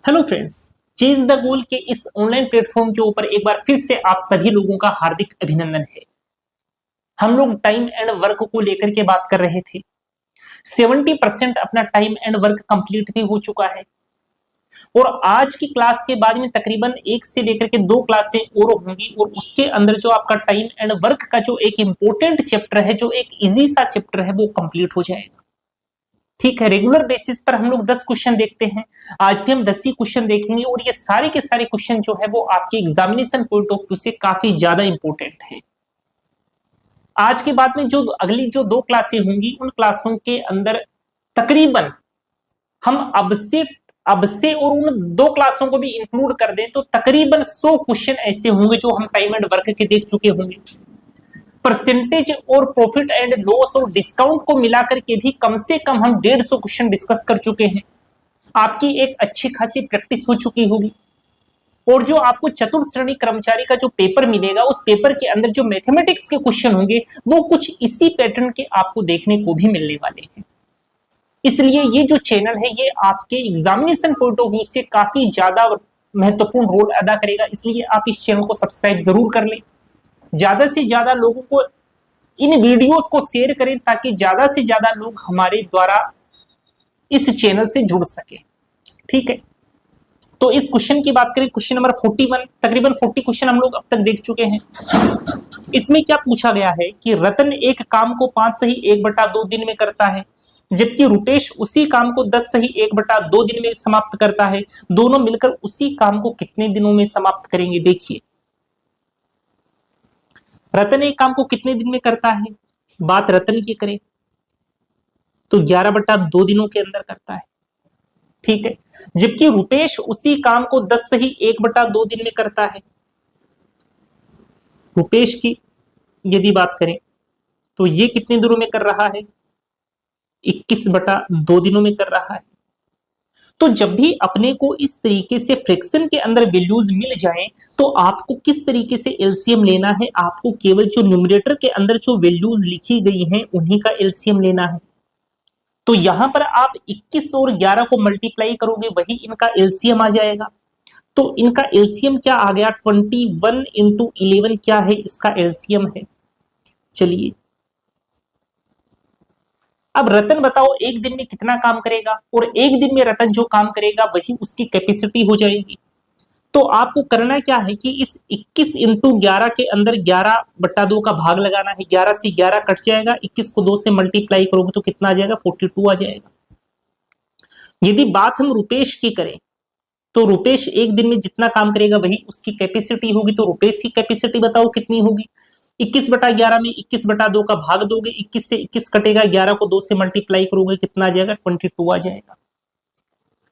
Hello friends, chase the goal के इस online platform के ऊपर एक बार फिर से आप सभी लोगों का हार्दिक अभिनंदन है। हम लोग टाइम एंड वर्क को लेकर के बात कर रहे थे। 70% अपना टाइम एंड वर्क कंप्लीट भी हो चुका है और आज की क्लास के बाद में तकरीबन एक से लेकर के 2 क्लासें और होंगी और उसके अंदर जो आपका टाइम एंड वर्क का जो एक इंपॉर्टेंट चैप्टर है, जो एक इजी सा चैप्टर है, वो कंप्लीट हो जाएगा। ठीक है, रेगुलर बेसिस पर हम लोग 10 क्वेश्चन देखते हैं। आज भी हम 10 ही क्वेश्चन देखेंगे और ये सारे के सारे क्वेश्चन जो है वो आपके एग्जामिनेशन पॉइंट ऑफ व्यू से काफी ज्यादा इंपॉर्टेंट है। आज के बाद में जो अगली जो 2 क्लासें होंगी, उन क्लासों के अंदर तकरीबन हम अब से और उन 2 क्लासों को भी इंक्लूड कर दें तो तकरीबन 100 क्वेश्चन ऐसे होंगे जो हम टाइम एंड वर्क के देख चुके होंगे। परसेंटेज और प्रॉफिट एंड लॉस और डिस्काउंट को मिलाकर के भी कम से कम हम 150 क्वेश्चन डिस्कस कर चुके हैं। आपकी एक अच्छी खासी प्रैक्टिस हो चुकी होगी और जो आपको चतुर्थ श्रेणी कर्मचारी का जो पेपर मिलेगा, उस पेपर के अंदर जो मैथमेटिक्स के क्वेश्चन होंगे वो कुछ इसी पैटर्न के आपको देखने को भी मिलने वाले हैं। इसलिए ये जो चैनल है ये आपके एग्जामिनेशन पॉइंट ऑफ व्यू से काफी ज्यादा महत्वपूर्ण रोल अदा करेगा, इसलिए आप इस चैनल को सब्सक्राइब जरूर कर लें। ज्यादा से ज्यादा लोगों को इन वीडियोस को शेयर करें ताकि ज्यादा से ज्यादा लोग हमारे द्वारा इस चैनल से जुड़ सके। ठीक है, तो इस क्वेश्चन की बात करें, क्वेश्चन नंबर 41, तकरीबन 40 क्वेश्चन हम लोग अब तक देख चुके हैं। इसमें क्या पूछा गया है कि रतन एक काम को 5 सही 1/2 दिन में करता है, जबकि रुपेश उसी काम को 10 सही 1/2 दिन में समाप्त करता है। दोनों मिलकर उसी काम को कितने दिनों में समाप्त करेंगे? देखिए, रतन एक काम को कितने दिन में करता है, बात रतन की करें तो 11/2 दिनों के अंदर करता है। ठीक है, जबकि रुपेश उसी काम को 10 सही 1/2 दिन में करता है। रुपेश की यदि बात करें तो ये कितने दिनों में कर रहा है? 21/2 दिनों में कर रहा है। तो जब भी अपने को इस तरीके से फ्रैक्शन के अंदर वैल्यूज मिल जाएं तो आपको किस तरीके से एलसीएम लेना है? आपको केवल जो न्यूमरेटर के अंदर जो वैल्यूज लिखी गई हैं उन्हीं का एलसीएम लेना है। तो यहां पर आप 21 और 11 को मल्टीप्लाई करोगे, वही इनका एलसीएम आ जाएगा। तो इनका एलसीएम क्या आ गया? 21 इंटू 11 क्या है? इसका एलसीएम है। चलिए, अब रतन बताओ एक दिन में कितना काम करेगा, और एक दिन में रतन जो काम करेगा वही उसकी कैपेसिटी हो जाएगी। तो आपको करना क्या है कि इस 21 इंटू 11 के अंदर 11/2 का भाग लगाना है। 11 से 11 कट जाएगा, 21 को 2 से मल्टीप्लाई करोगे तो कितना आ जाएगा? 42 आ जाएगा। यदि बात हम रुपेश की करें तो रुपेश एक दिन में जितना काम करेगा वही उसकी कैपेसिटी होगी। तो रुपेश की कैपेसिटी बताओ कितनी होगी? 21/11 में 21/2 का भाग दोगे, 21 से 21 कटेगा, 11 को 2 से मल्टीप्लाई करोगे, कितना आ जाएगा? 22 आ जाएगा।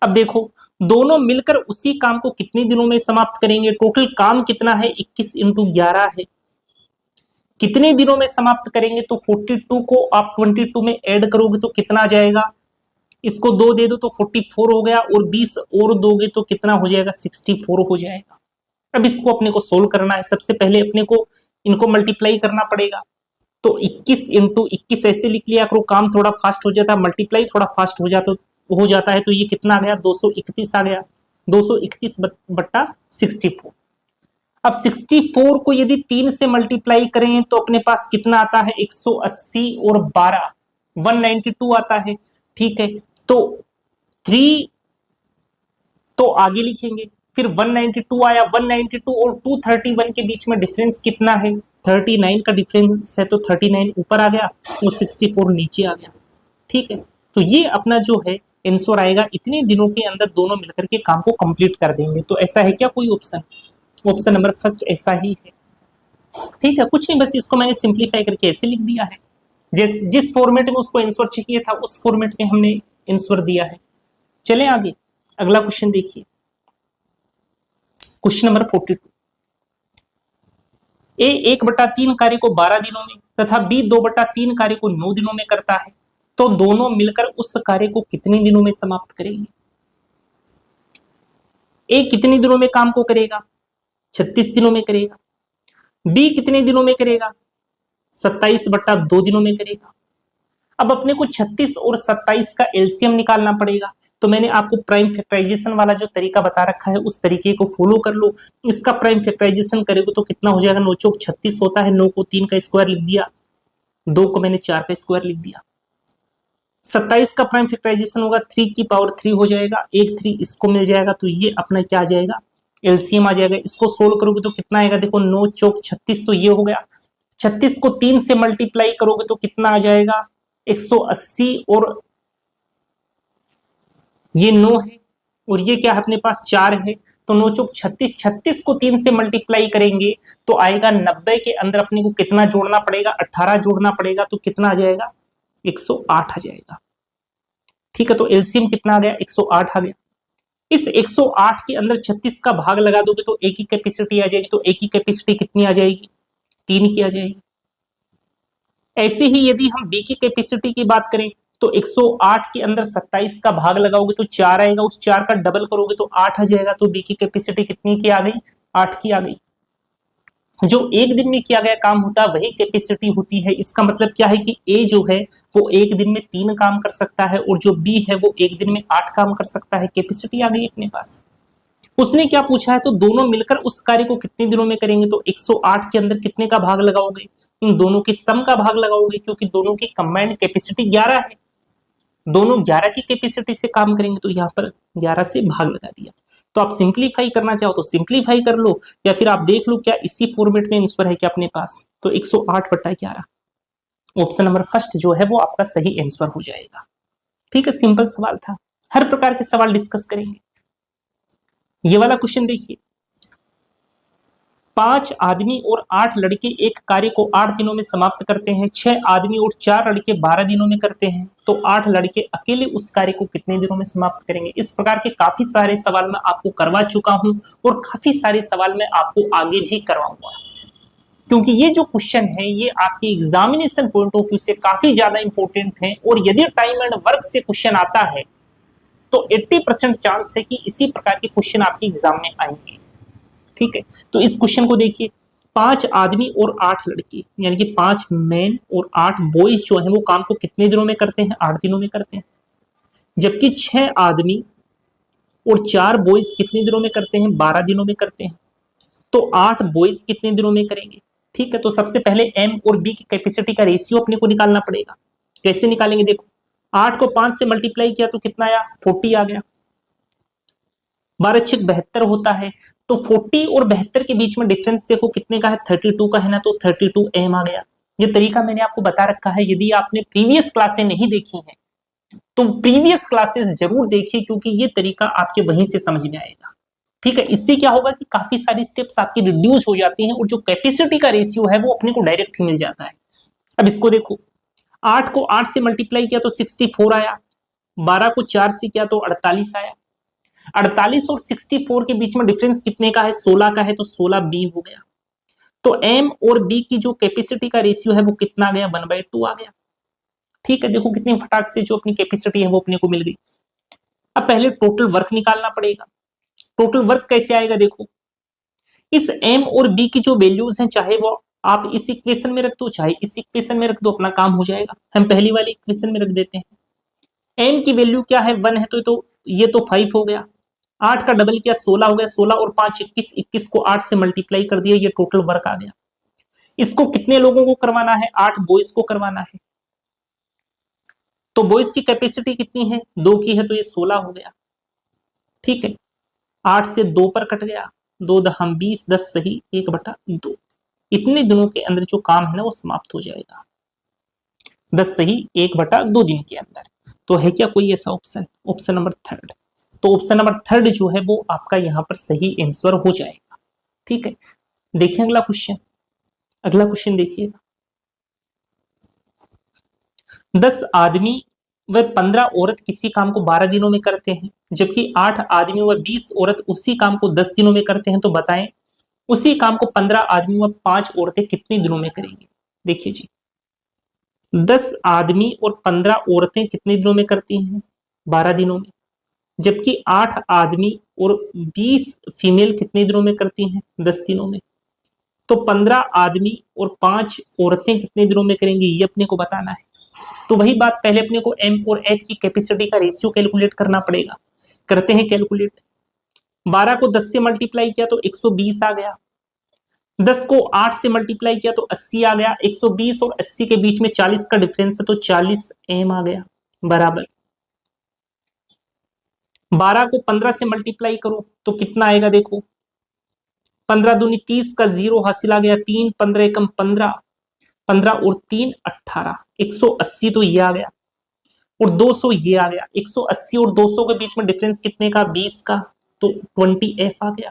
अब देखो, दोनों मिलकर उसी काम को कितने दिनों में समाप्त करेंगे? टोटल काम कितना है? 21 इंटू 11 है। कितने दिनों में समाप्त करेंगे? तो 42 को आप 22 में ऐड करोगे तो कितना आ जाएगा? इसको 2 दे दो तो 44 हो गया, और 20 और दोगे तो कितना हो जाएगा? 64 हो जाएगा। अब इसको अपने को सोल्व करना है। सबसे पहले अपने को इनको मल्टीप्लाई करना पड़ेगा। तो 21 इंटू 21 ऐसे लिख लिया करो, काम थोड़ा फास्ट हो जाता है, मल्टीप्लाई थोड़ा फास्ट हो जाता है। तो ये कितना आ गया? 231 आ गया। 231/64। अब 64 को यदि 3 से मल्टीप्लाई करें तो अपने पास कितना आता है? 180 और 12 192 आता है। ठीक है, तो 3 तो आगे लिखेंगे, फिर 192 आया। 192 और 231 के बीच में डिफरेंस कितना है? 39 का डिफरेंस है, तो 39 ऊपर आ गया और 64 नीचे आ गया। ठीक है, तो ये अपना जो है आंसर आएगा। इतने दिनों के अंदर दोनों मिलकर के काम को कंप्लीट कर देंगे। तो ऐसा है क्या कोई ऑप्शन? ऑप्शन नंबर फर्स्ट ऐसा ही है। ठीक है, कुछ नहीं, बस इसको मैंने सिंप्लीफाई करके ऐसे लिख दिया है। जिस फॉर्मेट में उसको आंसर चाहिए था उस फॉर्मेट में हमने आंसर दिया है। चलें आगे, अगला क्वेश्चन देखिए, क्वेश्चन नंबर 42। ए 1/3 कार्य को 12 दिनों में तथा बी 2/3 कार्य को 9 दिनों में करता है, तो दोनों मिलकर उस कार्य को कितने दिनों में समाप्त करेंगे? ए कितने दिनों में काम को करेगा? 36 दिनों में करेगा। बी कितने दिनों में करेगा? 27/2 दिनों में करेगा। अब अपने को 36 और 27 का एलसीएम निकालना पड़ेगा। तो मैंने आपको प्राइम फैक्टराइजेशन वाला जो तरीका बता रखा है उस तरीके को फॉलो कर लो। इसका प्राइम फैक्टराइजेशन करेंगे तो कितना हो जाएगा, 9 चौक 36 होता है, 9 को 3 का स्क्वायर लिख दिया, 2 को मैंने 4 का स्क्वायर लिख दिया। 27 का प्राइम फैक्टराइजेशन होगा 3 की पावर 3 हो जाएगा, 1 3 इसको मिल जाएगा, तो ये अपना क्या आ जाएगा, एलसीएम आ जाएगा। इसको सोल्व करोगे तो कितना आएगा, देखो 9 चौक 36, तो ये हो गया। 36 को 3 से मल्टीप्लाई करोगे तो कितना आ जाएगा, 180, और ये 9 है और ये क्या है अपने पास 4 है, तो 9 चौक 36, 36 को 3 से मल्टीप्लाई करेंगे तो आएगा 90 के अंदर अपने को कितना जोड़ना पड़ेगा, 18 जोड़ना पड़ेगा, तो कितना आ जाएगा, 108 आ जाएगा। ठीक है, तो एलसीएम कितना आ गया, 108 आ गया। इस 108 के अंदर 36 का भाग लगा दोगे तो एक ही कैपेसिटी आ जाएगी, तो एक ही कैपेसिटी कितनी आ जाएगी, 3 की आ जाएगी। ऐसे ही यदि हम बी की कैपेसिटी की बात करें तो 108 के अंदर 27 का भाग लगाओगे तो 4 आएगा, उस 4 का डबल करोगे तो 8 आ जाएगा, तो बी की कैपेसिटी कितनी की आ गई, 8 की आ गई। जो एक दिन में किया गया काम होता है वही कैपेसिटी होती है। इसका मतलब क्या है कि ए जो है वो एक दिन में 3 काम कर सकता है और जो बी है वो एक दिन में 8 काम कर सकता है। कैपेसिटी आ गई अपने पास। उसने क्या पूछा है, तो दोनों मिलकर उस कार्य को कितने दिनों में करेंगे, तो 108 के अंदर कितने का भाग लगाओगे, इन दोनों के सम का भाग लगाओगे, क्योंकि दोनों की कंबाइंड कैपेसिटी 11 है, दोनों 11 की कैपेसिटी से काम करेंगे, तो यहाँ पर 11 से भाग लगा दिया। तो आप सिंप्लीफाई करना चाहो तो सिंप्लीफाई कर लो, या फिर आप देख लो क्या इसी फॉर्मेट में आंसर है क्या अपने पास, तो 108/11 ऑप्शन नंबर फर्स्ट जो है वो आपका सही आंसर हो जाएगा। ठीक है, सिंपल सवाल था, हर प्रकार के सवाल डिस्कस करेंगे। ये वाला क्वेश्चन देखिए, 5 आदमी और 8 लड़के एक कार्य को 8 दिनों में समाप्त करते हैं, 6 आदमी और 4 लड़के 12 दिनों में करते हैं, तो 8 लड़के अकेले उस कार्य को कितने दिनों में समाप्त करेंगे। इस प्रकार के काफी सारे सवाल मैं आपको करवा चुका हूं और काफी सारे सवाल मैं आपको आगे भी करवाऊंगा, क्योंकि ये जो क्वेश्चन है ये आपके एग्जामिनेशन पॉइंट ऑफ व्यू से काफी ज्यादा इंपॉर्टेंट है, और यदि टाइम एंड वर्क से क्वेश्चन आता है तो 80% चांस है कि इसी प्रकार के क्वेश्चन आपके एग्जाम में आएंगे। ठीक है, तो इस क्वेश्चन को देखिए, 5 आदमी और 8 लड़की, यानी कि 5 मैन और 8 बॉयज जो है वो काम को कितने दिनों में करते हैं, 8 दिनों में करते हैं। जबकि 6 आदमी और 4 बॉयज कितने दिनों में करते हैं, 12 दिनों में करते हैं, तो 8 बॉयज कितने दिनों में करेंगे। ठीक है, तो सबसे पहले एम और बी की कैपेसिटी का रेशियो अपने को निकालना पड़ेगा। कैसे निकालेंगे, देखो 8 को 5 से मल्टीप्लाई किया तो कितना आया, 40 आ गया, 12 6 72 होता है, तो 40 और 72 के बीच में डिफरेंस देखो कितने का है, 32 का है ना, तो 32 एम आ गया। ये तरीका मैंने आपको बता रखा है, यदि आपने प्रीवियस क्लासें नहीं देखी हैं तो प्रीवियस क्लासेस जरूर देखिए, क्योंकि ये तरीका आपके वहीं से समझ में आएगा। ठीक है, इससे क्या होगा कि काफी सारी स्टेप्स आपकी रिड्यूस हो जाती हैं और जो कैपेसिटी का रेशियो है वो अपने को डायरेक्ट ही मिल जाता है। अब इसको देखो, 8 को 8 से मल्टीप्लाई किया तो 64 आया, 12 को 4 से किया तो 48 आया, 48 और 64 के बीच में डिफरेंस कितने का है, 16 का है, तो 16 बी हो गया। तो एम और बी की जो कैपेसिटी का रेशियो है वो कितना आ गया, 1/2 आ गया। ठीक है, देखो कितनी फटाक से जो अपनी कैपेसिटी है वो अपने को मिल गई। अब पहले टोटल वर्क निकालना पड़ेगा। टोटल वर्क कैसे आएगा, देखो इस एम और बी की जो वैल्यूज हैं, चाहे वो आप इस इक्वेशन में रख दो चाहे इस इक्वेशन में रख दो, अपना काम हो जाएगा। हम पहली वाली इक्वेशन में रख देते हैं। एम की वैल्यू क्या है, 1 है, तो ये तो 5 हो गया, 8 का डबल किया 16 हो गया, 16 और 5 21, 21 को 8 से मल्टीप्लाई कर दिया, ये टोटल वर्क आ गया। इसको कितने लोगों को करवाना है, 8 बॉयज को करवाना है। तो बॉयज की कैपेसिटी कितनी है, 2 की है, तो ये 16 हो गया। ठीक है, 8 से 2 पर कट गया, 2 दहम 20, 10 सही 1/2। इतने दिनों के अंदर जो काम है ना वो समाप्त हो जाएगा, 10 सही 1/2 दिन के अंदर। तो है क्या कोई ऐसा ऑप्शन, ऑप्शन नंबर 3। तो ऑप्शन नंबर 3 जो है वो आपका यहाँ पर सही आंसर हो जाएगा। ठीक है, देखिए अगला क्वेश्चन, अगला क्वेश्चन देखिएगा, 10 आदमी व 15 औरत किसी काम को 12 दिनों में करते हैं, जबकि 8 आदमी व 20 औरत उसी काम को 10 दिनों में करते हैं, तो बताएं उसी काम को 15 आदमी व 5 औरतें कितने दिनों में करेंगी। देखिए जी, 10 आदमी और 15 औरतें कितने दिनों में करती हैं, 12 दिनों में, जबकि 8 आदमी और 20 फीमेल कितने दिनों में करती हैं, 10 दिनों में। तो 15 आदमी और 5 औरतें कितने दिनों में करेंगी ये अपने को बताना है। तो वही बात, पहले अपने को एम और एफ की कैपेसिटी का रेशियो कैलकुलेट करना पड़ेगा। करते हैं कैलकुलेट। 12 को 10 से मल्टीप्लाई किया तो 120 आ गया, 10 को 8 से मल्टीप्लाई किया तो 80 आ गया, 120 और 80 के बीच में 40 का डिफरेंस है तो 40 एम आ गया, बराबर 12 को 15 से मल्टीप्लाई करो तो कितना आएगा, देखो 15 दूनी 30 का 0 हासिल आ गया, 3 15 एकम 15, 15 और 3 18, 180 तो ये आ गया और 200 ये आ गया, 180 और 200 के बीच में डिफरेंस कितने का, 20 का, तो 20 एफ आ गया।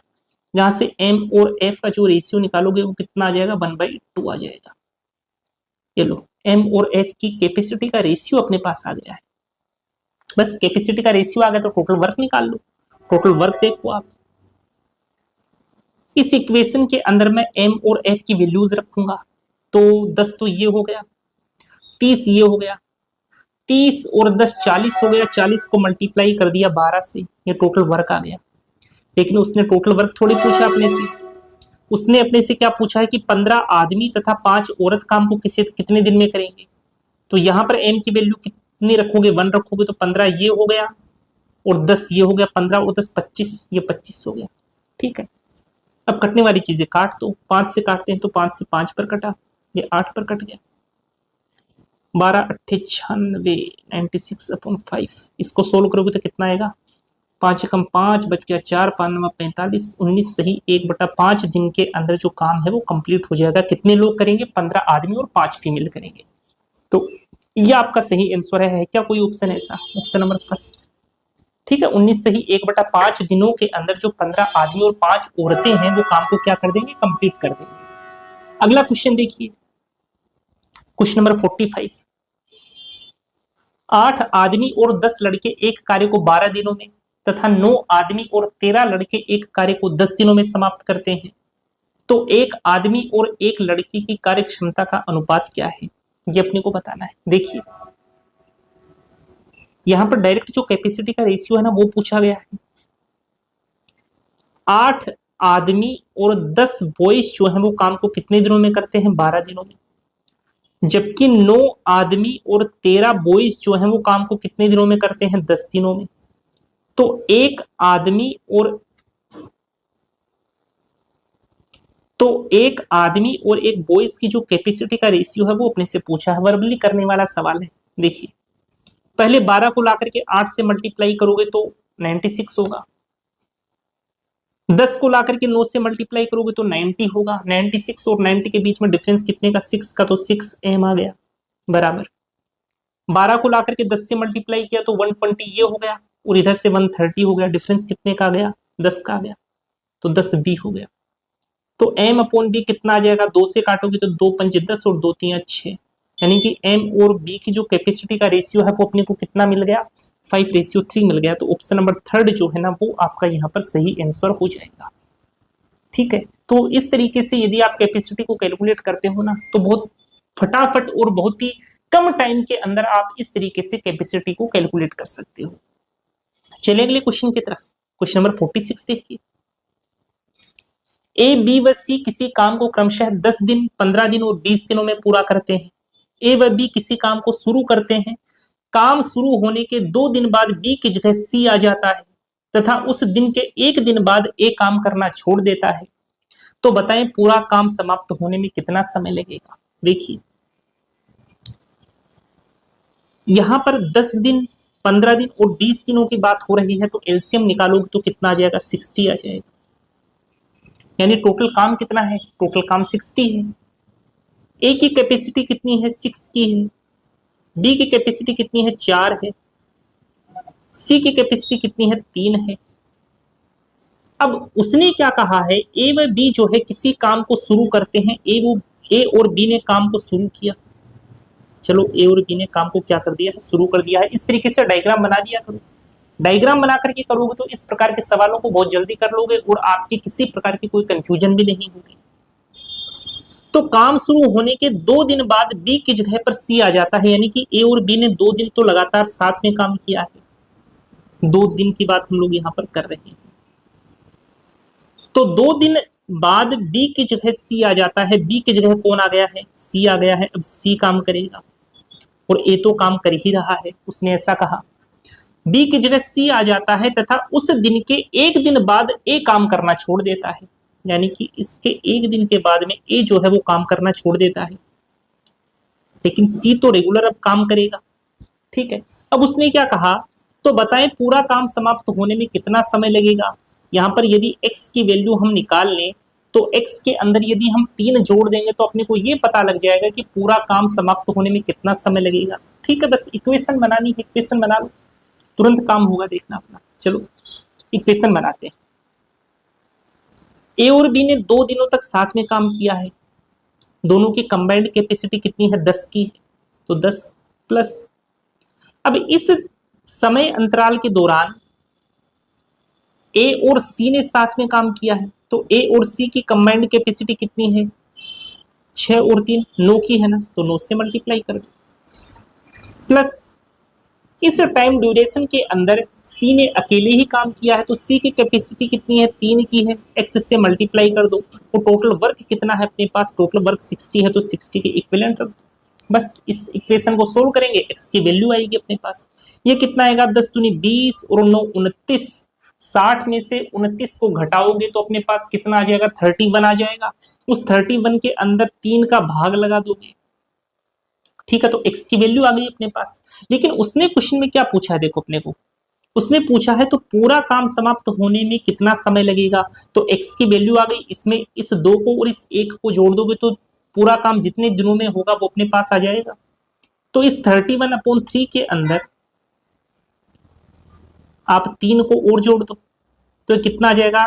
यहां से एम और एफ का जो रेशियो निकालोगे वो कितना आ जाएगा, 1/2 आ जाएगा। ये लो एम और एफ की कैपेसिटी का रेशियो अपने पास आ गया है। बस कैपेसिटी का रेशियो आ गया तो टोटल वर्क निकाल लो। टोटल वर्क देखो आप, इस इक्वेशन के अंदर मैं एम और एफ की वैल्यूज रखूंगा तो 10 तो ये हो गया, 30 ये हो गया, 30 और 10 40 हो गया, 40 को मल्टीप्लाई कर दिया 12 से, ये टोटल वर्क आ गया। लेकिन उसने टोटल वर्क थोड़ी पूछा अपने से, उसने अपने से क्या पूछा है कि 15 आदमी तथा 5 औरत काम को कितने दिन में करेंगे। तो यहां पर एम की वैल्यू कितनी रखोगे, 1 रखोगे तो 15 ये हो गया और 10 ये हो गया, 15 और 10 25, ये 25 हो गया। ठीक है, अब कटने वाली चीजें काट दो, 5 से काटते हैं तो 5 से 5 पर कटा, ये 8 पर कट गया, 12 8 96, 96/5, इसको सोल्व करोगे तो कितना आएगा, 5 एकम 5 बच गया 4, 5 9 45, 19 सही 1/5 दिन के अंदर जो काम है वो कंप्लीट हो जाएगा। कितने लोग करेंगे, 15 आदमी और 5 फीमेल करेंगे। तो ये आपका सही आंसर है क्या कोई ऑप्शन ऐसा, ऑप्शन नंबर फर्स्ट। ठीक है, 19 सही 1/5 दिनों के अंदर जो 15 आदमी और 5 औरतें हैं वो काम को क्या कर देंगे, कंप्लीट कर देंगे। अगला क्वेश्चन देखिए, क्वेश्चन नंबर 45। 8 आदमी और 10 लड़के एक कार्य को 12 दिनों में तथा 9 आदमी और 13 लड़के एक कार्य को 10 दिनों में समाप्त करते हैं, तो एक आदमी और एक लड़की की कार्य क्षमता का अनुपात क्या है, ये अपने को बताना है। देखिए यहां पर डायरेक्ट जो कैपेसिटी का रेशियो है ना वो पूछा गया है। 8 आदमी और 10 बॉयज जो है वो काम को कितने दिनों में करते हैं, 12 दिनों में, जबकि 9 आदमी और 13 बॉयज जो है वो काम को कितने दिनों में करते हैं, 10 दिनों में। तो एक आदमी और एक बॉयज की जो कैपेसिटी का रेशियो है वो अपने से पूछा है, वर्बली करने वाला सवाल है। देखिए पहले 12 को लाकर के 8 से मल्टीप्लाई करोगे तो 96 होगा, 10 को लाकर के 9 से मल्टीप्लाई करोगे तो 90 होगा, 96 और 90 के बीच में डिफरेंस कितने का, 6 का, तो 6 एम आ गया, बराबर 12 को लाकर के 10 से मल्टीप्लाई किया तो 120 ये हो गया और इधर से 130 हो गया, डिफरेंस कितने का आ गया, 10 का आ गया, तो 10 बी हो गया। तो एम अपॉन बी कितना आ जाएगा, 2 से काटोगे तो 2 पंजे 10 और 2 3 6, यानी कि एम और बी की जो कैपेसिटी का रेशियो है वो अपने को कितना मिल गया, 5:3 मिल गया। तो ऑप्शन नंबर 3 जो है ना वो आपका यहाँ पर सही आंसर हो जाएगा। ठीक है, तो इस तरीके से यदि आप कैपेसिटी को कैलकुलेट करते हो ना तो बहुत फटाफट और बहुत ही कम टाइम के अंदर आप इस तरीके से कैपेसिटी को कैलकुलेट कर सकते हो। चलिए अगले क्वेश्चन की तरफ, क्वेश्चन नंबर 46 देखिए। ए, बी व सी किसी काम को क्रमशः 10 दिन, 15 दिन और 20 दिनों में पूरा करते हैं। ए व बी किसी काम को शुरू करते हैं, काम शुरू होने के 2 दिन बाद बी की जगह सी आ जाता है तथा उस दिन के 1 दिन बाद ए काम करना छोड़ देता है, तो बताएं पूरा काम समाप्त होने में कितना समय लगेगा। देखिए यहां पर 10 दिन, 15 दिन और 20 दिनों की बात हो रही है, तो एलसीएम निकालोगे तो कितना आ जाएगा, 60 आ जाएगा। यानी टोटल काम कितना है, टोटल काम 60 है। ए की कैपेसिटी कितनी है, 6 की है, बी की कैपेसिटी कितनी है, 4 है, सी की कैपेसिटी कितनी है, 3 है। अब उसने क्या कहा है, ए व बी जो है किसी काम को शुरू करते हैं, ए और बी ने काम को शुरू किया, चलो ए और बी ने काम को क्या कर दिया है, शुरू कर दिया है। इस तरीके से डायग्राम बना दिया करो, डायग्राम बना करके करोगे तो इस प्रकार के सवालों को बहुत जल्दी कर लोगे और आपकी किसी प्रकार की कोई कंफ्यूजन भी नहीं होगी। तो काम शुरू होने के 2 दिन बाद बी की जगह पर सी आ जाता है, यानी कि ए और बी ने 2 दिन तो लगातार साथ में काम किया है, 2 दिन की बात हम लोग यहां पर कर रहे हैं। तो 2 दिन बाद बी की जगह सी आ जाता है, बी की जगह कौन आ गया है, सी आ गया है। अब सी काम करेगा और ए तो काम कर ही रहा है, उसने ऐसा कहा। बी की जगह सी आ जाता है तथा उस दिन के एक दिन बाद ए काम करना छोड़ देता है, यानी कि इसके एक दिन के बाद में ए जो है वो काम करना छोड़ देता है, लेकिन सी तो रेगुलर अब काम करेगा। ठीक है, अब उसने क्या कहा, तो बताएं पूरा काम समाप्त होने में कितना समय लगेगा। यहां पर यदि x की वैल्यू हम निकाल लें तो x के अंदर यदि हम 3 जोड़ देंगे तो अपने को ये पता लग जाएगा कि पूरा काम समाप्त होने में कितना समय लगेगा। ठीक है, बस इक्वेशन बनानी है, इक्वेशन बना लो, तुरंत काम होगा, देखना अपना। चलो इक्वेशन बनाते हैं। ए और बी ने 2 दिनों तक साथ में काम किया है, दोनों की कंबाइंड कैपेसिटी कितनी है, 10 की है, तो 10 प्लस, अब इस समय अंतराल के दौरान ए और सी ने साथ में काम किया है, तो ए और सी की कंबाइंड कैपेसिटी कितनी है, 6 और 3 9 की है ना, तो 9 से मल्टीप्लाई कर दो, प्लस इस टाइम ड्यूरेशन के अंदर सी ने अकेले ही काम किया है, तो सी की कैपेसिटी कितनी है, 3 की है, एक्स से मल्टीप्लाई कर दो, तो टोटल वर्क कितना है अपने पास, टोटल वर्क 60 है, तो 60 के इक्विवेलेंट रख दो। बस इस इक्वेशन को सोल्व करेंगे, एक्स की वैल्यू आएगी अपने पास, ये कितना आएगा, 10 दूनी 20 और 9 29, 60 में से 29 को घटाओगे तो अपने पास कितना आ जाएगा, 31 आ जाएगा। उस 31 के अंदर 3 का भाग लगा दोगे, ठीक है, तो x की वैल्यू आ गई अपने पास। लेकिन उसने क्वेश्चन में क्या पूछा है, देखो अपने को उसने पूछा है तो पूरा काम समाप्त होने में कितना समय लगेगा, तो x की वैल्यू आ गई, इसमें इस 2 को और इस 1 को जोड़ दोगे तो पूरा काम जितने दिनों में होगा वो अपने पास आ जाएगा। तो इस 31/3 के अंदर आप 3 को और जोड़ दो तो कितना आ जाएगा,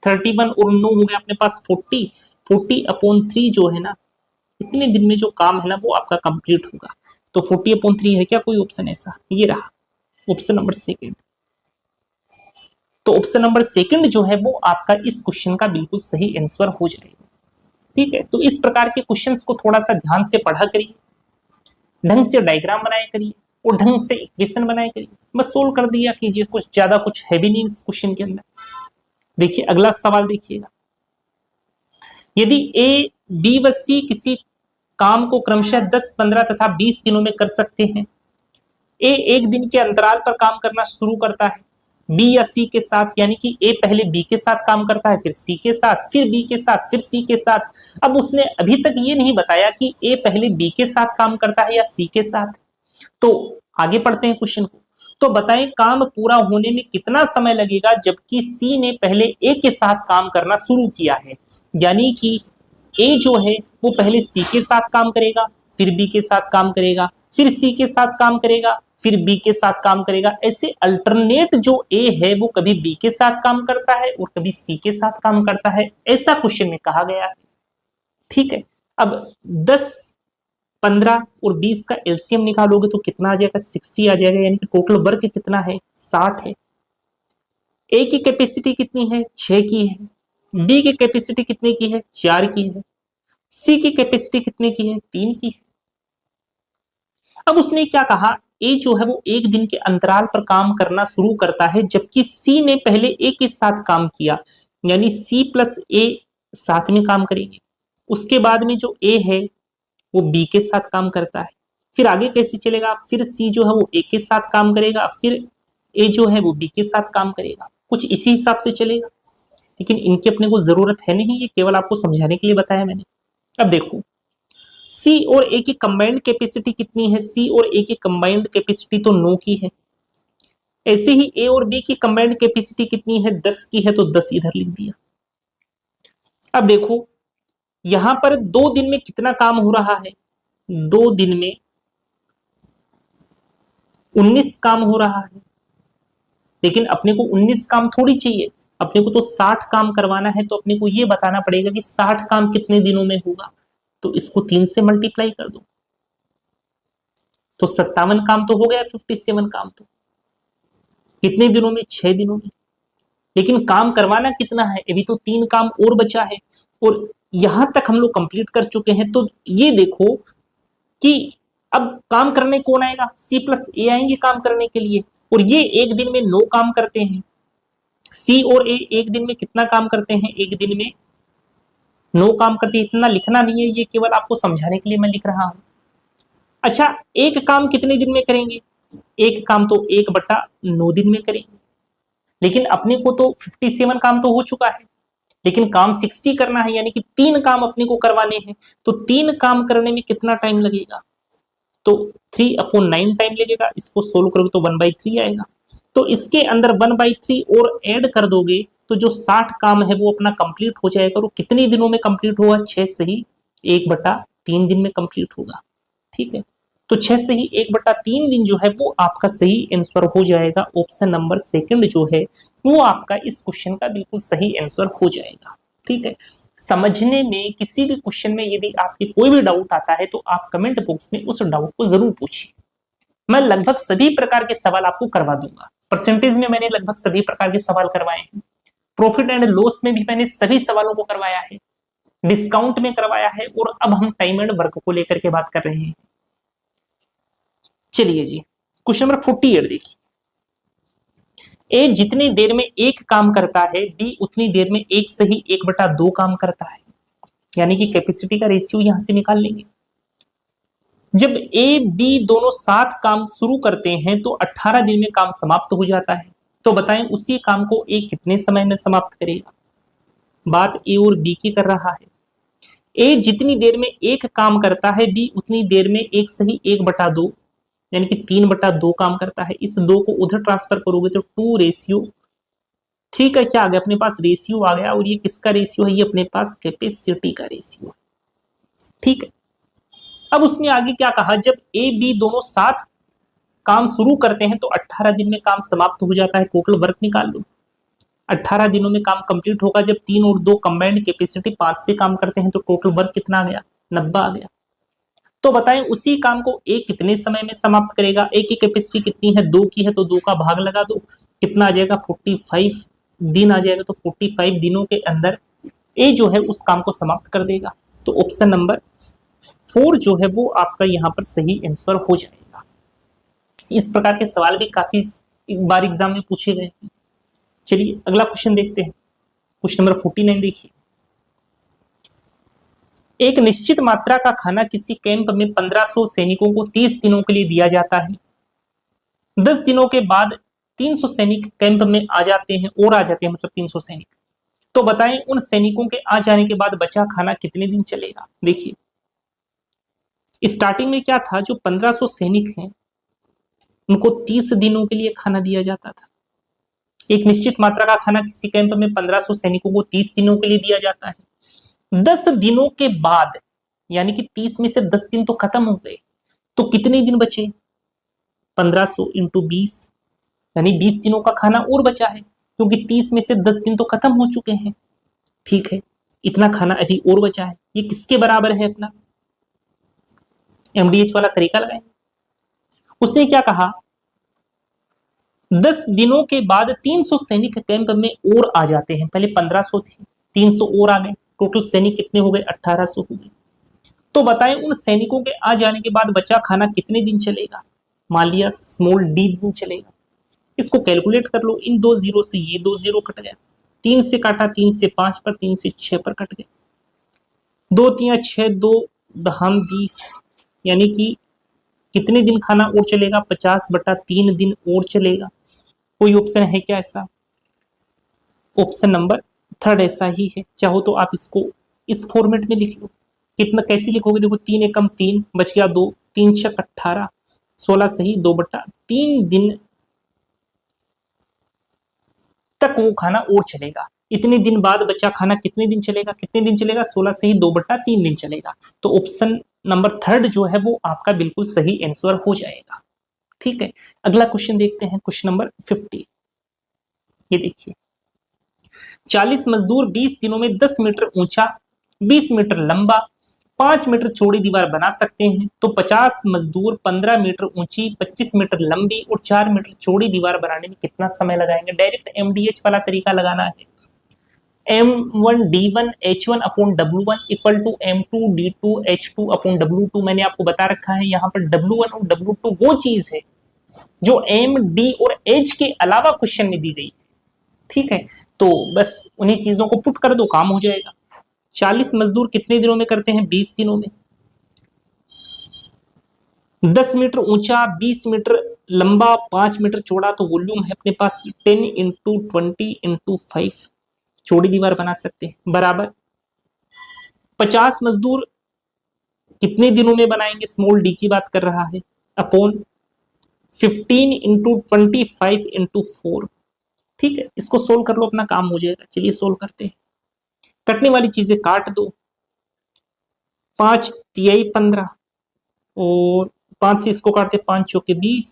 31 और 9 हो गया अपने पास 40, 40/3 जो है ना, इतने दिन में जो काम है ना वो आपका कंप्लीट होगा। तो 40/3 है क्या कोई ऑप्शन ऐसा, ये रहा ऑप्शन नंबर सेकंड। तो ऑप्शन नंबर सेकंड जो है वो आपका इस क्वेश्चन का बिल्कुल सही आंसर हो जाएगा। ठीक है, तो इस प्रकार के क्वेश्चंस को थोड़ा सा ध्यान से पढ़ा करिए, ढंग से डायग्राम बनाया करिए और ढंग से इक्वेशन बनाया करिए, बस सोल्व कर दिया कीजिए, कुछ ज्यादा कुछ है भी नहीं इस क्वेश्चन के अंदर। देखिए अगला सवाल देखिएगा, यदि ए बी व सी किसी काम को क्रमशः 10, 15 तथा 20 दिनों में कर सकते हैं, ए एक दिन के अंतराल पर काम करना शुरू करता है बी या सी के साथ, यानी कि ए पहले बी के साथ काम करता है, फिर सी के साथ, फिर बी के साथ, फिर सी के साथ। अब उसने अभी तक ये नहीं बताया कि ए पहले बी के साथ काम करता है या सी के साथ। तो आगे पढ़ते हैं क्वेश्चन को, तो बताएं काम पूरा होने में कितना समय लगेगा जबकि सी ने पहले ए के साथ काम करना शुरू किया है, यानी कि ए जो है वो पहले सी के साथ काम करेगा, फिर बी के साथ काम करेगा, फिर सी के साथ काम करेगा, फिर बी के साथ काम करेगा। ऐसे अल्टरनेट जो ए है वो कभी बी के साथ काम करता है और कभी सी के साथ काम करता है, ऐसा क्वेश्चन में कहा गया है। ठीक है, अब 10, 15 और 20 का एलसीएम निकालोगे तो कितना आ जाएगा, 60 आ जाएगा, यानी कि टोटल वर्क कितना है, 60 है। ए की कैपेसिटी कितनी है, 6 की है, बी की कैपेसिटी कितने की है, 4 की है, सी की कैपेसिटी कितने की है, 3 की है। अब उसने क्या कहा, ए जो है वो एक दिन के अंतराल पर काम करना शुरू करता है जबकि सी ने पहले ए के साथ काम किया, यानी सी प्लस ए साथ में काम करेंगे। उसके बाद में जो ए है वो बी के साथ काम करता है, फिर आगे कैसे चलेगा, फिर सी जो है वो ए के साथ काम करेगा, फिर ए जो है वो बी के साथ काम करेगा, कुछ इसी हिसाब से चलेगा। लेकिन इनकी अपने को जरूरत है नहीं, ये केवल आपको समझाने के लिए बताया मैंने। अब देखो सी और ए की कंबाइंड कैपेसिटी कितनी है, सी और ए की कंबाइंड कैपेसिटी तो 9 की है। ऐसे ही ए और बी की कंबाइंड कैपेसिटी कितनी है, 10 की है, तो 10 इधर लिख दिया। अब देखो यहां पर 2 दिन में कितना काम हो रहा है, 2 दिन में 19 काम हो रहा है, लेकिन अपने को 19 काम थोड़ी चाहिए, अपने को तो 60 काम करवाना है, तो अपने को यह बताना पड़ेगा कि 60 काम कितने दिनों में होगा, तो इसको 3 से मल्टीप्लाई कर दो, तो 57 काम तो हो गया, 57 काम तो कितने दिनों में, 6 दिनों में। लेकिन काम करवाना कितना है, अभी तो 3 काम और बचा है और यहां तक हम लोग कंप्लीट कर चुके हैं। तो ये देखो कि अब काम करने कौन आएगा, सी प्लस ए आएंगे काम करने के लिए, और ये एक दिन में 9 काम करते हैं। सी और ए एक दिन में कितना काम करते हैं, एक दिन में 9 काम करते हैं। इतना लिखना नहीं है, ये केवल आपको समझाने के लिए मैं लिख रहा हूं। अच्छा, एक काम कितने दिन में करेंगे? एक काम तो 1/9 दिन में करेंगे, लेकिन अपने को तो 57 काम तो हो चुका है, लेकिन काम 60 करना है, यानी कि 3 काम अपने को करवाने हैं। तो 3 काम करने में कितना टाइम लगेगा? तो 3/9 टाइम लगेगा। इसको सोल्व करोगे तो 1/3 आएगा। तो इसके अंदर 1/3 और ऐड कर दोगे तो जो 60 काम है वो अपना कंप्लीट हो जाएगा। और कितने दिनों में कंप्लीट होगा? 6 से ही 1/3 दिन में कंप्लीट होगा। ठीक है, तो 6 से ही 1/3 दिन जो है वो आपका सही आंसर हो जाएगा। ऑप्शन नंबर सेकंड जो है वो आपका इस क्वेश्चन का बिल्कुल सही आंसर हो जाएगा। ठीक है, समझने में किसी भी क्वेश्चन में यदि आपके कोई भी डाउट आता है तो आप कमेंट बॉक्स में उस डाउट को जरूर पूछिए। मैं लगभग सभी प्रकार के सवाल आपको करवा दूंगा। परसेंटेज में मैंने लगभग सभी प्रकार के सवाल करवाए हैं, प्रॉफिट एंड लॉस में भी मैंने सभी सवालों को करवाया है, डिस्काउंट में करवाया है, और अब हम टाइम एंड वर्क को लेकर के बात कर रहे हैं। चलिए जी, क्वेश्चन नंबर 48 देखिए। ए जितनी देर में एक काम करता है, बी उतनी देर में 1 से ही 1/2 काम करता है, यानी कि कैपेसिटी का रेशियो यहां से निकाल लेंगे। जब ए बी दोनों 7 काम शुरू करते हैं तो 18 दिन में काम समाप्त हो जाता है। तो बताएं उसी काम को ए कितने समय में समाप्त करेगा? बात ए और बी की कर रहा है। ए जितनी देर में एक काम करता है, बी उतनी देर में 1 से ही 1/2 यानी कि 3/2 काम करता है। इस 2 को उधर ट्रांसफर करोगे तो 2:3 का क्या आ गया? अपने पास रेशियो आ गया। और ये किसका रेशियो है? ये अपने पास कैपेसिटी का रेशियो। ठीक है, अब उसने आगे क्या कहा? जब ए बी दोनों साथ काम शुरू करते हैं तो 18 दिन में काम समाप्त हो जाता है। टोटल वर्क निकाल लो, 18 दिनों में काम कंप्लीट होगा। जब 3 और 2 कंबाइंड कैपेसिटी 5 से काम करते हैं तो टोटल वर्क कितना आ गया? 90 आ गया। तो बताएं उसी काम को ए कितने समय में समाप्त करेगा? ए की कैपेसिटी कितनी है? 2 की है, तो 2 का भाग लगा दो, कितना आ जाएगा? 45 दिन आ जाएगा। तो 45 दिनों के अंदर ए जो है उस काम को समाप्त कर देगा। तो ऑप्शन नंबर 4 जो है वो आपका यहाँ पर सही आंसर हो जाएगा। इस प्रकार के सवाल भी काफी बार एग्जाम में पूछे गए हैं। चलिए अगला क्वेश्चन देखते हैं। क्वेश्चन नंबर 49 देखिए। एक निश्चित मात्रा का खाना किसी कैंप में 1500 सैनिकों को 30 दिनों के लिए दिया जाता है। 10 दिनों के बाद 300 सैनिक कैंप में आ जाते हैं, और आ जाते हैं, मतलब 300 सैनिक। तो बताएं उन सैनिकों के आ जाने के बाद बचा खाना कितने दिन चलेगा? देखिए स्टार्टिंग में क्या था, जो 1500 सैनिक हैं उनको 30 दिनों के लिए खाना दिया जाता था। एक निश्चित मात्रा का खाना किसी कैंप में 1500 सैनिकों को 30 दिनों के लिए दिया जाता है। 10 दिनों के बाद, यानी कि 30 में से 10 दिन तो खत्म हो गए, तो कितने दिन बचे? 1500 इंटू 20, यानी 20 दिनों का खाना और बचा है, क्योंकि 30 में से 10 दिन तो खत्म हो चुके हैं। ठीक है, इतना खाना अभी और बचा है। ये किसके बराबर है? अपना एमडीएच वाला तरीका लगाएंगे। उसने क्या कहा? 10 दिनों के बाद 300 सैनिक कैंप में और आ जाते हैं। पहले 1500 थे, 300 और आ गए, टोटल सैनिक कितने हो गए? 1800 हो गए। तो बताएं उन सैनिकों के आ जाने के बाद बचा खाना कितने दिन चलेगा? मान लिया स्मॉल डी दिन चलेगा। इसको कैलकुलेट कर लो। इन 2 जीरो से ये 2 जीरो कट गया, 3 से काटा, 3 से 5 पर, 3 से 6 पर कट गए, 2 3 6, 2 दहम 20, यानी कि कितने दिन खाना और चलेगा? 50/3 दिन और चलेगा। कोई ऑप्शन है क्या ऐसा? ऑप्शन नंबर 3 ऐसा ही है। चाहो तो आप इसको इस फॉर्मेट में लिख लो। कितना कैसे लिखोगे? देखो 3 एकम 3 बच गया 2, 3 6 18, 16 सही 2/3 दिन तक वो खाना और चलेगा। इतने दिन बाद बचा खाना कितने दिन चलेगा? कितने दिन चलेगा? 16 से ही 2/3 दिन चलेगा। तो ऑप्शन नंबर 3 जो है वो आपका बिल्कुल सही आंसर हो जाएगा। ठीक है, अगला क्वेश्चन देखते हैं। Question number 50। ये देखिए, 40 मजदूर 20 दिनों में 10 मीटर ऊंचा, 20 मीटर लंबा, 5 मीटर चौड़ी दीवार बना सकते हैं। तो 50 मजदूर 15 मीटर ऊंची, 25 मीटर लंबी और 4 मीटर चौड़ी दीवार बनाने में कितना समय लगाएंगे? डायरेक्ट एमडीएच वाला तरीका लगाना है। M1D1 H1 upon W1 equal to M2D2 H2 upon W2। मैंने आपको बता रखा है यहाँ पर W1 और W2 वो चीज है जो M, D और H के अलावा क्वेश्चन में दी गई है। ठीक है, तो बस उन्हीं चीजों को पुट कर दो, काम हो जाएगा। 40 मजदूर कितने दिनों में करते हैं? 20 दिनों में। 10 मीटर ऊंचा, 20 मीटर लंबा, 5 मीटर चौड़ा, तो वॉल्यूम है अपने पास 10 इंटू 20 इंटू 5, चौड़ी दीवार बना सकते हैं। बराबर 50 मजदूर कितने दिनों में बनाएंगे, स्मॉल डी की बात कर रहा है, अपॉन 15 इंटू 25 इंटू 4। ठीक है, इसको सोल्व कर लो, अपना काम हो जाएगा। चलिए सोल्व करते हैं। कटने वाली चीजें काट दो, 5 तिहाई 15 और 5 से इसको काटते, 5 चौके 20,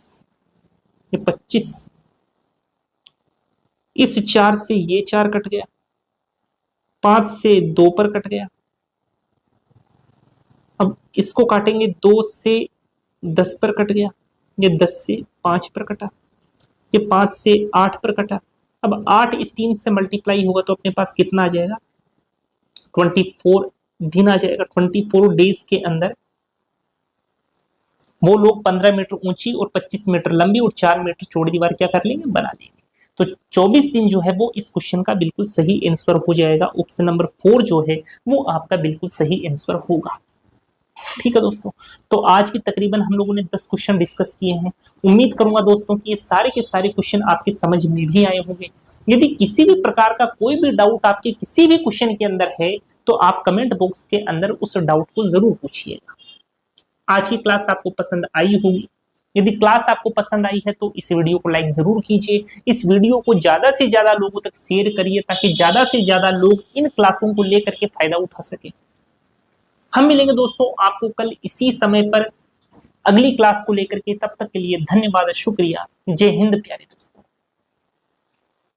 ये 25, इस 4 से ये 4 कट गया, 5 से 2 पर कट गया। अब इसको काटेंगे, 2 से 10 पर कट गया, ये 10 से 5 पर कटा, ये 5 से 8 पर कटा। अब 8 इस 3 से मल्टीप्लाई होगा तो अपने पास कितना आ जाएगा, 24 दिन आ जाएगा। 24 डेज के अंदर वो लोग 15 मीटर ऊंची और 25 मीटर लंबी और 4 मीटर चौड़ी दीवार क्या कर लेंगे, बना लेंगे। तो 24 दिन जो है वो इस क्वेश्चन का बिल्कुल सही आंसर हो जाएगा। ऑप्शन नंबर 4 जो है वो आपका बिल्कुल सही आंसर होगा। ठीक है दोस्तों, तो आज की तकरीबन हम लोगों ने 10 क्वेश्चन डिस्कस किए हैं। उम्मीद करूंगा दोस्तों कि ये सारे के सारे क्वेश्चन आपके समझ में भी आए होंगे। यदि किसी भी प्रकार का कोई भी डाउट आपके किसी भी क्वेश्चन के अंदर है तो आप कमेंट बॉक्स के अंदर उस डाउट को जरूर पूछिएगा। आज की क्लास आपको पसंद आई होगी। यदि क्लास आपको पसंद आई है तो इस वीडियो को लाइक जरूर कीजिए, इस वीडियो को ज्यादा से ज्यादा लोगों तक शेयर करिए ताकि ज्यादा से ज्यादा लोग इन क्लासों को लेकर के फायदा उठा सके। हम मिलेंगे दोस्तों आपको कल इसी समय पर अगली क्लास को लेकर के। तब तक के लिए धन्यवाद, शुक्रिया, जय हिंद प्यारे दोस्तों।